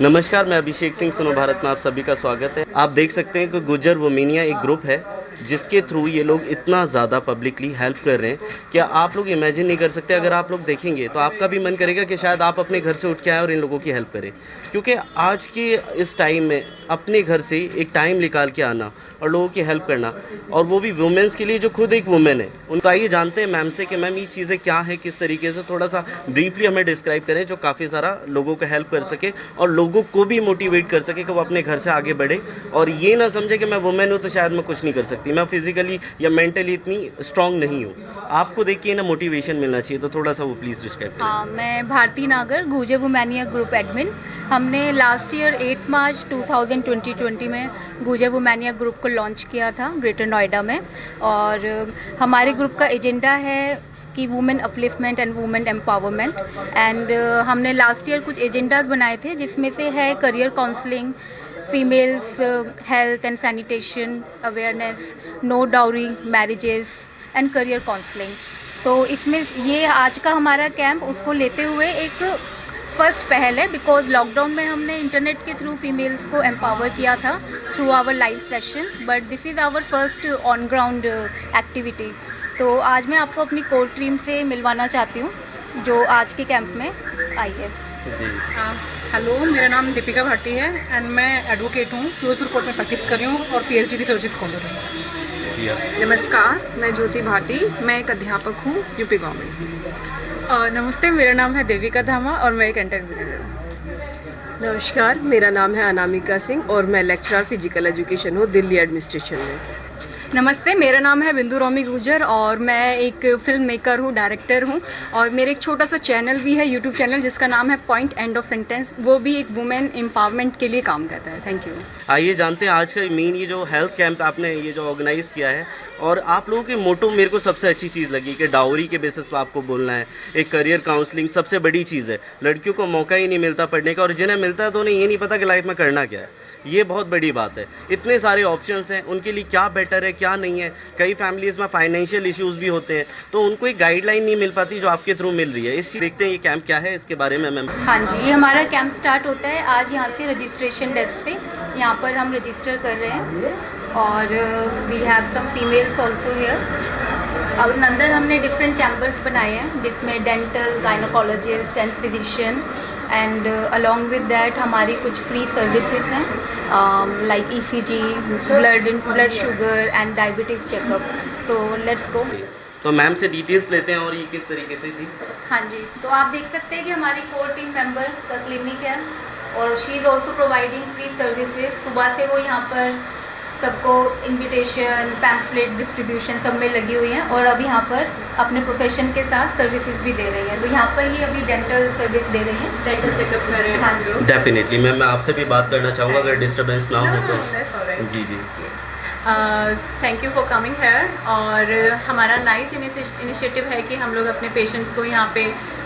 नमस्कार, मैं अभिषेक सिंह सुनो भारत में आप सभी का स्वागत है। आप देख सकते हैं कि गुज्जर वुमेनिया एक ग्रुप है जिसके थ्रू ये लोग इतना ज़्यादा पब्लिकली हेल्प कर रहे हैं कि आप लोग इमेजिन नहीं कर सकते। अगर आप लोग देखेंगे तो आपका भी मन करेगा कि शायद आप अपने घर से उठ के आए और इन लोगों की हेल्प करें, क्योंकि आज के इस टाइम में अपने घर से एक टाइम निकाल के आना और लोगों की हेल्प करना, और वो भी वुमेन्स के लिए जो खुद एक वुमेन है। उनको आइए जानते हैं मैम से कि मैम ये चीज़ें क्या है, किस तरीके से थोड़ा सा ब्रीफली हमें डिस्क्राइब करें जो काफ़ी सारा लोगों को हेल्प कर सके और लोगों को भी मोटिवेट कर सके कि वो अपने घर से आगे बढ़े और ये ना समझे कि मैं वुमेन हूँ तो शायद मैं कुछ नहीं कर सकती, मैं फिजिकली या मेंटली इतनी स्ट्रांग नहीं हूँ। आपको देखिए ना मोटिवेशन मिलना चाहिए, तो थोड़ा सा वो प्लीज़ डिस्क्राइब करें। हाँ, मैं भारती नागर, गुज्जर वुमेनिया ग्रुप एडमिन। हमने लास्ट ईयर 8 मार्च 2020 में गुज्जर वुमेनिया ग्रुप को लॉन्च किया था ग्रेटर नोएडा में, और हमारे ग्रुप का एजेंडा है कि women upliftment and women empowerment. And हमने लास्ट ईयर कुछ एजेंडाज बनाए थे जिसमें से है career counselling, females health and sanitation awareness, no dowry marriages and career counselling. तो इसमें ये आज का हमारा कैंप उसको लेते हुए एक फर्स्ट पहल है, बिकॉज लॉकडाउन में हमने इंटरनेट के थ्रू फीमेल्स को एम्पावर किया था through our live sessions, but this is our first on ground activity. तो आज मैं आपको अपनी कोर टीम से मिलवाना चाहती हूँ जो आज के कैंप में आई है। हेलो, मेरा नाम दीपिका भाटी है एंड मैं एडवोकेट हूँ, फिरोजपुर कोर्ट में प्रैक्टिस कर रही हूँ और पीएचडी की सर्विस स्कॉलर हूँ। नमस्कार, मैं ज्योति भाटी, मैं एक अध्यापक हूँ यूपी गवर्नमेंट। नमस्ते, मेरा नाम है देविका धामा और मैं एक एंटरप्रेन्योर हूँ। नमस्कार, मेरा नाम है अनामिका सिंह और मैं लेक्चरर फिजिकल एजुकेशन हूँ दिल्ली एडमिनिस्ट्रेशन में। नमस्ते, मेरा नाम है बिंदु रोमी गुजर और मैं एक फिल्म मेकर हूँ, डायरेक्टर हूँ, और मेरे एक छोटा सा चैनल भी है, यूट्यूब चैनल, जिसका नाम है पॉइंट एंड ऑफ सेंटेंस। वो भी एक वुमेन एम्पावरमेंट के लिए काम करता है। Thank you. आइए जानते हैं आज का मेन ये जो हेल्थ कैंप आपने ये जो ऑर्गेनाइज़ किया है, और आप लोगों के मोटो मेरे को सबसे अच्छी चीज़ लगी कि डाउरी के बेसिस पर आपको बोलना है, एक करियर काउंसलिंग सबसे बड़ी चीज़ है। लड़कियों को मौका ही नहीं मिलता पढ़ने का, और जिन्हें मिलता है तो उन्हें ये नहीं पता कि लाइफ में करना क्या है। ये बहुत बड़ी बात है। इतने सारे ऑप्शंस हैं, उनके लिए क्या बेटर है क्या नहीं है। कई फैमिलीज़ में फाइनेंशियल इश्यूज़ भी होते हैं, तो उनको एक गाइडलाइन नहीं मिल पाती जो आपके थ्रू मिल रही है। इस देखते हैं ये कैंप क्या है, इसके बारे में मैम। हाँ जी, ये हमारा कैंप स्टार्ट होता है आज यहाँ से रजिस्ट्रेशन डेस्क से। यहाँ पर हम रजिस्टर कर रहे हैं और we have some females also here. अब अंदर हमने डिफरेंट चैम्बर्स बनाए हैं जिसमें dental, gynaecologist and physician, and along with that हमारी कुछ फ्री सर्विसेज हैं like ECG, blood sugar and diabetes checkup. So let's go. तो मैम से डिटेल्स लेते हैं और ये किस तरीके से जी। हाँ जी, तो आप देख सकते हैं कि हमारी कोर टीम मेंबर का क्लिनिक है और she is also providing free services. सुबह से वो यहाँ पर सबको इनविटेशन, पैम्फलेट डिस्ट्रीब्यूशन सब में लगी हुई हैं और अब यहाँ पर अपने प्रोफेशन के साथ सर्विसेज भी दे रही हैं। तो यहाँ पर ही अभी डेंटल सर्विस दे रही हैं, डेंटल चेकअप कर रहे हैं। हाँ जी, डेफिनेटली मैम, मैं आपसे भी बात करना चाहूँगा अगर डिस्टर्बेंस ना हो तो। जी जी, thank you for coming here. और हमारा नाइस इनिशिएटिव है कि हम लोग अपने पेशेंट्स को यहाँ पे,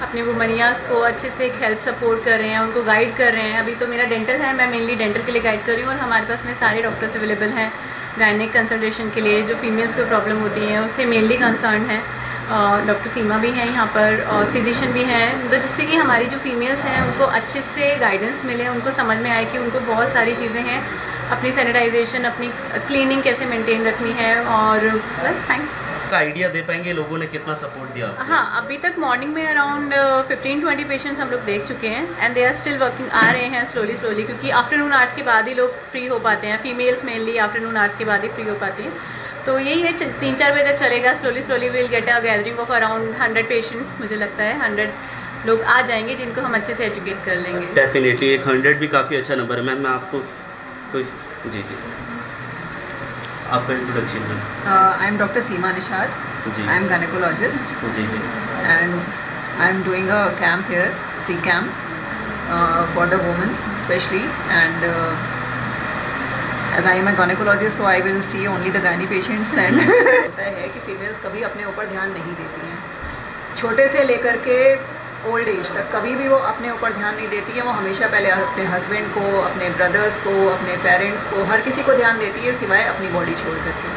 अपने वुमेनियास को अच्छे से एक हेल्प सपोर्ट कर रहे हैं, उनको गाइड कर रहे हैं। अभी तो मेरा डेंटल है, मैं मेनली डेंटल के लिए गाइड कर रही हूँ और हमारे पास में सारे डॉक्टर्स अवेलेबल हैं गायनिक कंसल्टेशन के लिए। जो फीमेल्स को प्रॉब्लम होती है उससे मेनली कंसर्न है। डॉक्टर सीमा भी हैं यहाँ पर और फिजिशियन भी हैं, तो जिससे कि हमारी जो फीमेल्स हैं उनको अच्छे से गाइडेंस मिले, उनको समझ में आए कि उनको बहुत सारी चीज़ें हैं, अपनी सैनिटाइजेशन, अपनी क्लीनिंग कैसे मेंटेन रखनी है। और बस थैंक आइडिया दे पाएंगे लोगों ने कितना सपोर्ट दिया? हाँ, अभी तक मॉर्निंग में अराउंड 15-20 पेशेंट्स हम लोग देख चुके हैं and they are still working, आ रहे हैं स्लोली, क्योंकि आफ्टरनून आवर्स के बाद ही लोग फ्री हो पाते हैं। फीमेल्स मेनली आफ्टरनून आवर्स के बाद ही फ्री हो पाती हैं। तो यही है, 3-4 बजे तक चलेगा। Slowly will get a gathering of around 100 patients. मुझे लगता है 100 लोग आ जाएंगे जिनको हम अच्छे से एजुकेट कर लेंगे। डेफिनेटली एक 100 भी काफ़ी अच्छा नंबर है। मैम मैं आपको कोई जी आपका इंट्रोडक्शन है। I am doctor Seema Nishad, I am gynaecologist जी जी, and I am doing a camp here, free camp for the women specially, and as I am a gynecologist so I will see only the gynae patients and होता है कि females कभी अपने ऊपर ध्यान नहीं देती हैं, छोटे से लेकर के ओल्ड एज तक कभी भी वो अपने ऊपर ध्यान नहीं देती है। वो हमेशा पहले अपने हस्बैंड को, अपने ब्रदर्स को, अपने पेरेंट्स को, हर किसी को ध्यान देती है सिवाय अपनी बॉडी छोड़ करके।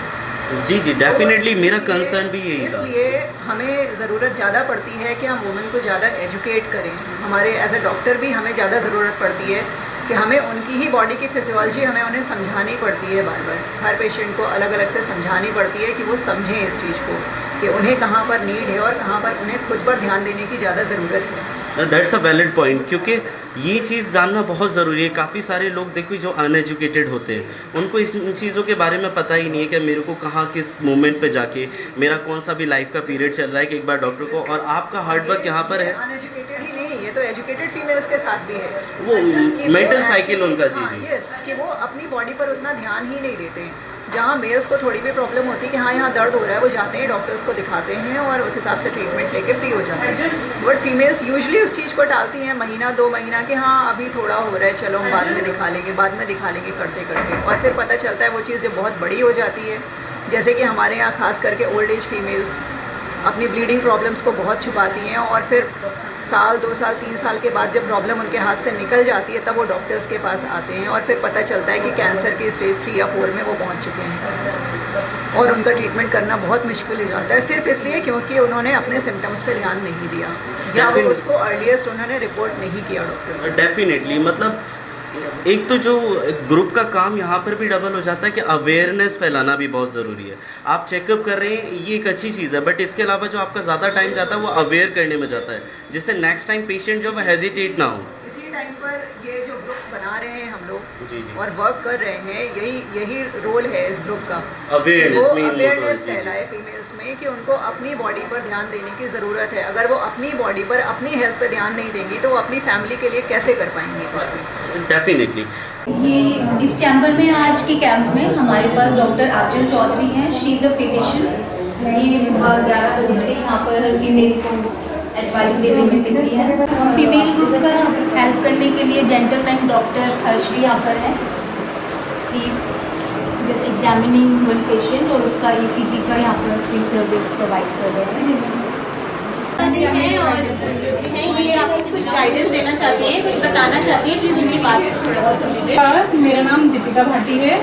जी जी, डेफिनेटली मेरा कंसर्न भी यही था। इसलिए हमें ज़रूरत ज़्यादा पड़ती है कि हम वुमेन को ज़्यादा एजुकेट करें। हमारे एज अ डॉक्टर भी हमें ज़्यादा ज़रूरत पड़ती है कि हमें उनकी ही बॉडी की फिजियोलॉजी हमें उन्हें समझानी पड़ती है बार बार। हर पेशेंट को अलग अलग से समझानी पड़ती है कि वो समझें इस चीज़ को कि उन्हें कहाँ पर नीड है और कहाँ पर उन्हें खुद पर ध्यान देने की ज़्यादा ज़रूरत है। दैट्स अ वैलिड पॉइंट, क्योंकि ये चीज़ जानना बहुत ज़रूरी है। काफ़ी सारे लोग देखो जो अनएजुकेटेड होते हैं, उनको इन चीज़ों के बारे में पता ही नहीं है कि मेरे को कहाँ किस मोमेंट पे जाके मेरा कौन सा भी लाइफ का पीरियड चल रहा है कि एक बार डॉक्टर को, और आपका हार्ड वर्क यहाँ पर है। अनएजुकेटेड ही नहीं, ये तो एजुकेटेड फीमेल्स के साथ भी है वो कि मेंटल वो साइकिल उनका, जी हाँ, जी। यस, कि वो अपनी बॉडी पर उतना ध्यान ही नहीं देते। जहाँ मेल्स को थोड़ी भी प्रॉब्लम होती है कि हाँ यहाँ दर्द हो रहा है, वो जाते हैं डॉक्टर्स को दिखाते हैं और उस हिसाब से ट्रीटमेंट लेके फ्री हो जाते हैं। बट फीमेल्स यूजुअली उस चीज़ को टालती हैं महीना 2 महीना कि हाँ अभी थोड़ा हो रहा है, चलो हम बाद में दिखा लेंगे, बाद में दिखा लेंगे करते करते, और फिर पता चलता है वो चीज़ जब बहुत बड़ी हो जाती है। जैसे कि हमारे यहाँ खास करके ओल्ड एज फीमेल्स अपनी ब्लीडिंग प्रॉब्लम्स को बहुत छुपाती हैं, और फिर साल 2 साल 3 साल के बाद जब प्रॉब्लम उनके हाथ से निकल जाती है तब वो डॉक्टर्स के पास आते हैं, और फिर पता चलता है कि कैंसर की स्टेज 3 या 4 में वो पहुंच चुके हैं और उनका ट्रीटमेंट करना बहुत मुश्किल हो जाता है, सिर्फ इसलिए क्योंकि उन्होंने अपने सिम्टम्स पे ध्यान नहीं दिया या वो उसको अर्लीस्ट उन्होंने रिपोर्ट नहीं किया डॉक्टर। डेफिनेटली, मतलब एक तो जो ग्रुप का काम यहाँ पर भी डबल हो जाता है कि अवेयरनेस फैलाना भी बहुत ज़रूरी है। आप चेकअप कर रहे हैं, ये एक अच्छी चीज़ है, बट इसके अलावा जो आपका ज़्यादा टाइम जाता है वो अवेयर करने में जाता है, जिससे नेक्स्ट टाइम पेशेंट जो है हेजिटेट ना हो। इसी टाइम पर ये जो ग्रुप्स बना रहे हैं हम लोग जी जी। और वर्क कर रहे हैं, यही रोल है इस ग्रुप का, अवेयरनेस वो मेन अवेयरनेस फैलाए फीमेल्स में कि उनको अपनी बॉडी पर ध्यान देने की ज़रूरत है। अगर वो अपनी बॉडी पर अपनी हेल्थ पर ध्यान नहीं देंगी तो वो अपनी फैमिली के लिए कैसे कर पाएंगी कुछ भी। डेफिनेटली। ये इस चैम्बर में आज के कैंप में हमारे पास डॉक्टर आंचल चौधरी हैं, शी द फिजिशियन। ये 11 बजे से यहाँ पर हर फीमेल को एडवाइस देने में मिलती है। फीमेल ग्रुप का हेल्प करने के लिए जेंटलमैन डॉक्टर हर्षी यहाँ पर है। प्लीज एग्जामिनिंग वन पेशेंट और उसका ECG का यहाँ पर फ्री सर्विस प्रोवाइड कर रहे हैं। हैं और ये आपको कुछ गाइडेंस देना चाहती हैं, कुछ बताना चाहती हैं, प्लीज़ उनकी बात थोड़ा सा सुन लीजिए। मेरा नाम दीपिका भाटी है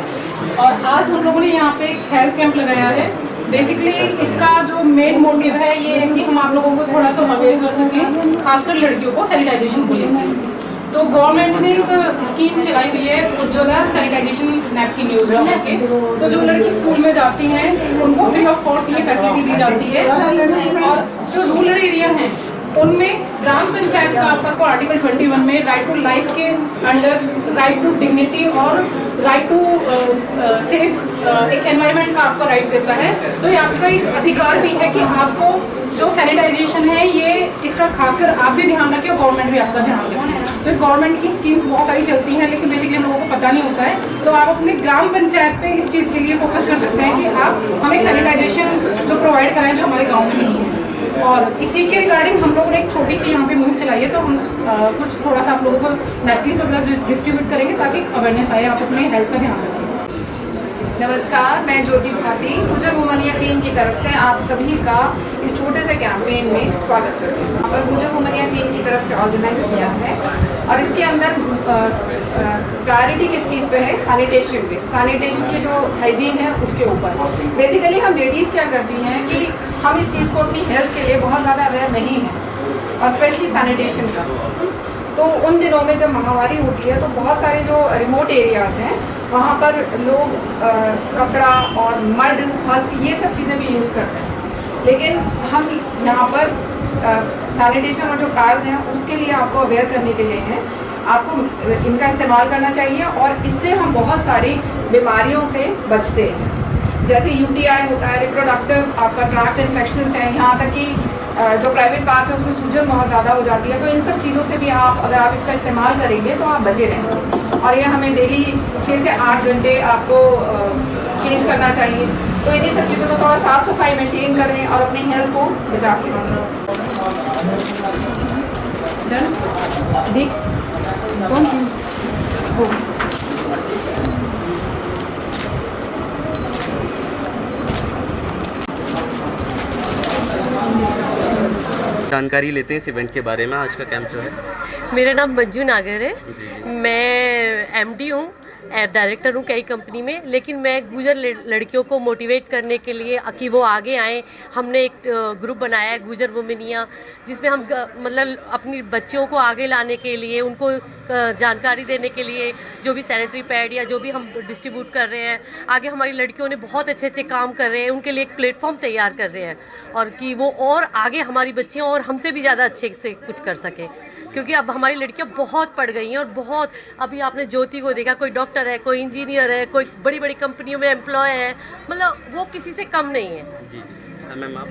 और आज हम लोगों ने यहाँ पे एक हेल्थ कैंप लगाया है। बेसिकली इसका जो मेन मोटिव है ये है कि हम आप लोगों को थोड़ा सा अवेयर कर सकें, खासकर लड़कियों को सैनिटाइजेशन को लेकर। तो गवर्नमेंट ने एक स्कीम चलाई हुई है उज्ज्वला सैनिटाइजेशन नैपकिन योजना करके। तो जो लड़की स्कूल में जाती हैं उनको फ्री ऑफ कॉस्ट ये फैसिलिटी दी जाती है, और जो रूरल एरिया हैं उनमें ग्राम पंचायत का आपको आर्टिकल 21 में राइट टू लाइफ के अंडर राइट टू डिग्निटी और राइट टू सेफ एक एनवायरनमेंट का आपको राइट देता है। तो ये आपका एक अधिकार भी है कि आपको जो सैनिटाइजेशन है ये इसका खासकर आप भी ध्यान रखें और गवर्नमेंट भी आपका ध्यान रखें। तो गवर्नमेंट की स्कीम्स बहुत सारी चलती हैं लेकिन बेसिकली हम लोगों को पता नहीं होता है। तो आप अपने ग्राम पंचायत पे इस चीज़ के लिए फोकस कर सकते हैं कि आप हमें सैनिटाइजेशन जो प्रोवाइड कराएं जो हमारे गाँव में नहीं है। और इसी के रिगार्डिंग हम लोगों ने एक छोटी सी यहाँ पे मुहिम चलाई है। तो हम कुछ थोड़ा सा आप लोगों को नैपकिन्स वगैरह डिस्ट्रीब्यूट करेंगे ताकि अवेयरनेस आए, आप अपने हेल्थ का ध्यान रखें। नमस्कार, मैं ज्योति भाटी गुजर वुमनिया टीम की तरफ से आप सभी का इस छोटे से कैंपेन में स्वागत करती हूँ। यहाँ पर गुजर वुमनिया टीम की तरफ से ऑर्गेनाइज किया है और इसके अंदर प्रायोरिटी किस चीज़ पे है, सैनिटेशन पे, सैनिटेशन की जो हाइजीन है उसके ऊपर। बेसिकली हम लेडीज़ क्या करती हैं कि हम इस चीज़ को अपनी हेल्थ के लिए बहुत ज़्यादा अवेयर नहीं हैं और स्पेशली सैनिटेशन का। तो उन दिनों में जब महामारी होती है तो बहुत सारे जो रिमोट एरियाज़ हैं वहाँ पर लोग कपड़ा और मड, हस्क ये सब चीज़ें भी यूज़ करते हैं। लेकिन हम यहाँ पर सैनिटेशन और जो कार्ड्स हैं उसके लिए आपको अवेयर करने के लिए हैं, आपको इनका इस्तेमाल करना चाहिए और इससे हम बहुत सारी बीमारियों से बचते हैं। जैसे UTI होता है, रिप्रोडक्टिव आपका ट्रैक्ट इन्फेक्शंस हैं, यहाँ तक कि जो प्राइवेट पार्ट्स है उसमें सूजन बहुत ज़्यादा हो जाती है। तो इन सब चीज़ों से भी आप अगर आप इसका इस्तेमाल करेंगे तो आप बचे रहेंगे। और ये हमें डेली 6 से 8 घंटे आपको चेंज करना चाहिए। तो इन्हीं सब चीज़ों को थोड़ा साफ़ सफाई मेंटेन करें और अपनी हेल्थ को बचा के रखें। जानकारी लेते हैं इस इवेंट के बारे में। आज का कैंप जो है, मेरा नाम मंजू नागर है, मैं MD हूँ डायरेक्टर हूँ कई कंपनी में, लेकिन मैं गुजर लड़कियों को मोटिवेट करने के लिए कि वो आगे आएँ, हमने एक ग्रुप बनाया है गुजर वुमेनिया, जिसमें हम मतलब अपनी बच्चियों को आगे लाने के लिए, उनको जानकारी देने के लिए, जो भी सैनिटरी पैड या जो भी हम डिस्ट्रीब्यूट कर रहे हैं, आगे हमारी लड़कियों ने बहुत अच्छे अच्छे काम कर रहे हैं, उनके लिए एक प्लेटफॉर्म तैयार कर रहे हैं, और कि वो और आगे हमारी बच्चियाँ और हमसे भी ज़्यादा अच्छे से कुछ कर सकें, क्योंकि अब हमारी लड़कियां बहुत पढ़ गई हैं और बहुत, अभी आपने ज्योति को देखा, कोई डॉक्टर है, कोई इंजीनियर है, कोई बड़ी बड़ी कंपनियों में एम्प्लॉय है, मतलब वो किसी से कम नहीं है। जी जी मैम आप।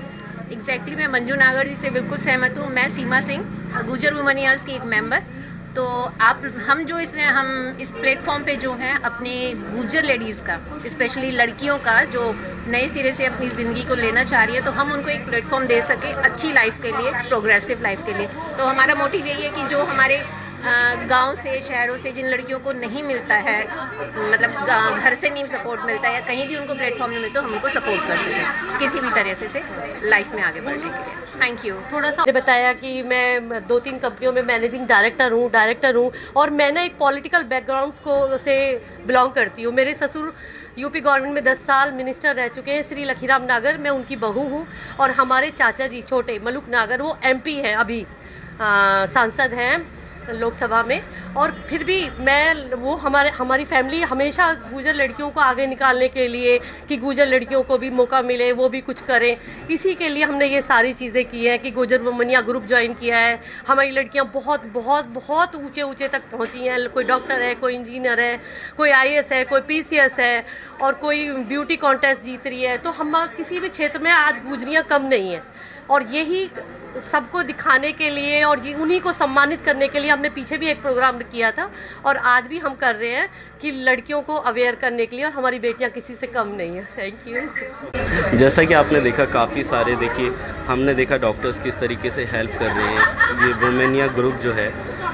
एग्जैक्टली मैं मंजू नागर जी से बिल्कुल सहमत हूँ। मैं सीमा सिंह, गुजर वुमेनियाज़ की एक मेंबर। तो हम इस प्लेटफॉर्म पे जो हैं अपने गुजर लेडीज़ का, स्पेशली लड़कियों का जो नए सिरे से अपनी ज़िंदगी को लेना चाह रही है, तो हम उनको एक प्लेटफॉर्म दे सके अच्छी लाइफ के लिए, प्रोग्रेसिव लाइफ के लिए। तो हमारा मोटिव यही है कि जो हमारे गांव से, शहरों से जिन लड़कियों को नहीं मिलता है, मतलब घर से नहीं सपोर्ट मिलता है या कहीं भी उनको प्लेटफॉर्म नहीं मिलता, तो हम उनको सपोर्ट कर सकें किसी भी तरह से लाइफ में आगे बढ़ने के लिए। Thank you. थोड़ा सा बताया कि मैं 2-3 कंपनियों में मैनेजिंग डायरेक्टर हूँ और मैंने एक पॉलिटिकल बैकग्राउंड से बिलोंग करती हूँ। मेरे ससुर यूपी गवर्नमेंट में 10 साल मिनिस्टर रह चुके हैं, श्री लखीराम नागर, मैं उनकी बहू हूँ, और हमारे चाचा जी छोटे मलुक नागर, वो MP हैं, अभी सांसद हैं लोकसभा में, और फिर भी हमारी फैमिली हमेशा गुजर लड़कियों को आगे निकालने के लिए कि गुजर लड़कियों को भी मौका मिले, वो भी कुछ करें, इसी के लिए हमने ये सारी चीज़ें की हैं कि गुजर वुमेनिया ग्रुप ज्वाइन किया है। हमारी लड़कियां बहुत बहुत बहुत ऊंचे तक पहुंची हैं, कोई डॉक्टर है, कोई इंजीनियर है, कोई IAS है, कोई PCS है, और कोई ब्यूटी कॉन्टेस्ट जीत रही है। तो हम किसी भी क्षेत्र में आज गुजरियाँ कम नहीं हैं, और यही सबको दिखाने के लिए और ये उन्हीं को सम्मानित करने के लिए हमने पीछे भी एक प्रोग्राम किया था, और आज भी हम कर रहे हैं कि लड़कियों को अवेयर करने के लिए, और हमारी बेटियां किसी से कम नहीं है। Thank you. जैसा कि आपने देखा, काफ़ी सारे, देखिए हमने देखा डॉक्टर्स किस तरीके से हेल्प कर रहे हैं। ये वुमेनिया ग्रुप जो है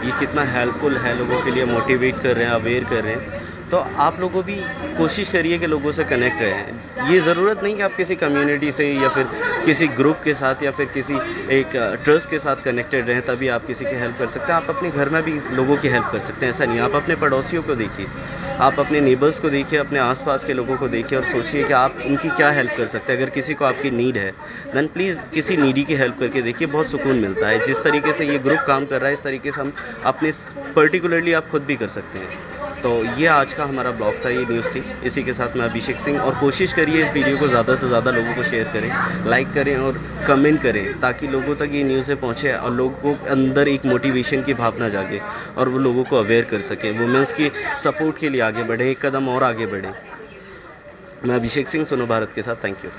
ये कितना हेल्पफुल है, लोगों के लिए मोटिवेट कर रहे हैं, अवेयर कर रहे हैं। तो आप लोगों भी कोशिश करिए कि लोगों से कनेक्ट रहें। ये ज़रूरत नहीं कि आप किसी कम्युनिटी से या फिर किसी ग्रुप के साथ या फिर किसी एक ट्रस्ट के साथ कनेक्टेड रहें तभी आप किसी की हेल्प कर सकते हैं। आप अपने घर में भी लोगों की हेल्प कर सकते हैं, ऐसा नहीं। आप अपने पड़ोसियों को देखिए, आप अपने नेबर्स को देखिए, अपने आसपास के लोगों को देखिए और सोचिए कि आप उनकी क्या हेल्प कर सकते हैं। अगर किसी को आपकी नीड है दैन प्लीज़ किसी नीडी की हेल्प करके देखिए, बहुत सुकून मिलता है। जिस तरीके से ये ग्रुप काम कर रहा है, इस तरीके से हम अपने पर्टिकुलरली आप खुद भी कर सकते हैं। तो ये आज का हमारा ब्लॉग था, ये न्यूज़ थी। इसी के साथ मैं अभिषेक सिंह, और कोशिश करिए इस वीडियो को ज़्यादा से ज़्यादा लोगों को शेयर करें, लाइक करें और कमेंट करें, ताकि लोगों तक ये न्यूज़ें पहुँचे और लोगों के अंदर एक मोटिवेशन की भावना जागे और वो लोगों को अवेयर कर सकें, वुमेंस की सपोर्ट के लिए आगे बढ़ें, एक कदम और आगे बढ़ें। मैं अभिषेक सिंह, सुनो भारत के साथ। Thank you.